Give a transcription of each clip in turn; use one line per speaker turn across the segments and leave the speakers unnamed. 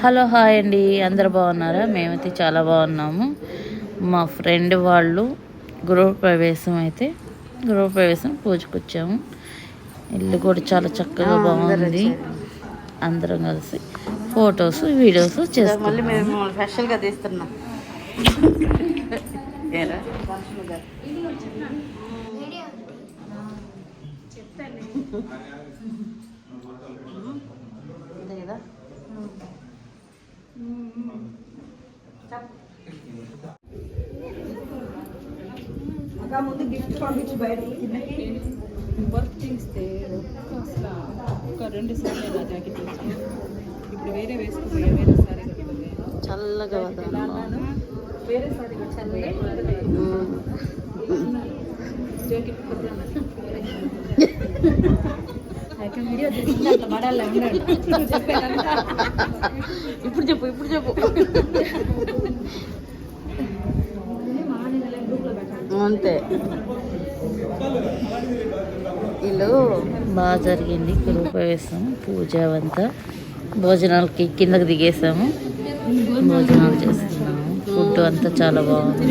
Hello hi అండి, అందరు బాగున్నారా? మేమైతే చాలా బాగున్నాము. మా ఫ్రెండ్ వాళ్ళు గృహప్రవేశం పూజకు వచ్చాము. ఇల్లు కూడా చాలా చక్కగా బాగుంది. అందరం కలిసి ఫొటోస్ వీడియోస్ చేస్తాం.
మేము స్పెషల్గా తీస్తున్నాం. ముందు గిఫ్ట్ పంపించి బయటకి వర్క్ చేస్తే ఒక 2 సార్లు జాకెట్ ఇప్పుడు వేరే వేసుకుని వేరే సారీ చల్లగా వేరే సారీ జాకెట్ వీడియో తీసుకుంటే అంత మడాలి ఇప్పుడు చెప్పు అంతే. వీళ్ళు
బాగా జరిగింది గృహప్రవేశం. పూజ అంతా భోజనాలకి కిందకి దిగేసాము. భోజనాలు చేస్తున్నాము. ఫుడ్ అంతా చాలా బాగుంది.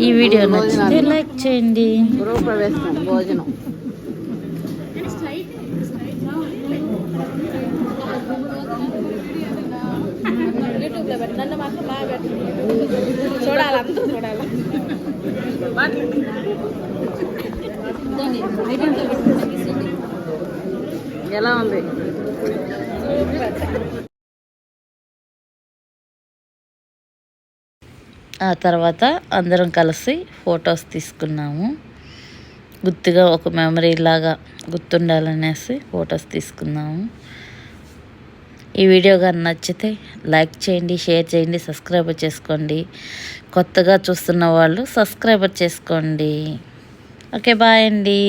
ఈ వీడియో నచ్చితే లైక్ చేయండి.
గృహప్రవేశం భోజనం నన్ను మాత్రం బాగా చూడాలి, అంతా చూడాలి. ఎలా ఉంది?
ఆ తర్వాత అందరం కలిసి ఫొటోస్ తీసుకున్నాము. గుర్తుగా ఒక మెమరీ లాగా గుర్తుండాలనేసి ఫొటోస్ తీసుకున్నాము. ఈ వీడియో కానీ నచ్చితే లైక్ చేయండి, షేర్ చేయండి, సబ్స్క్రైబర్ చేసుకోండి. కొత్తగా చూస్తున్న వాళ్ళు సబ్స్క్రైబర్ చేసుకోండి. ఓకే, బాయ్ అండి.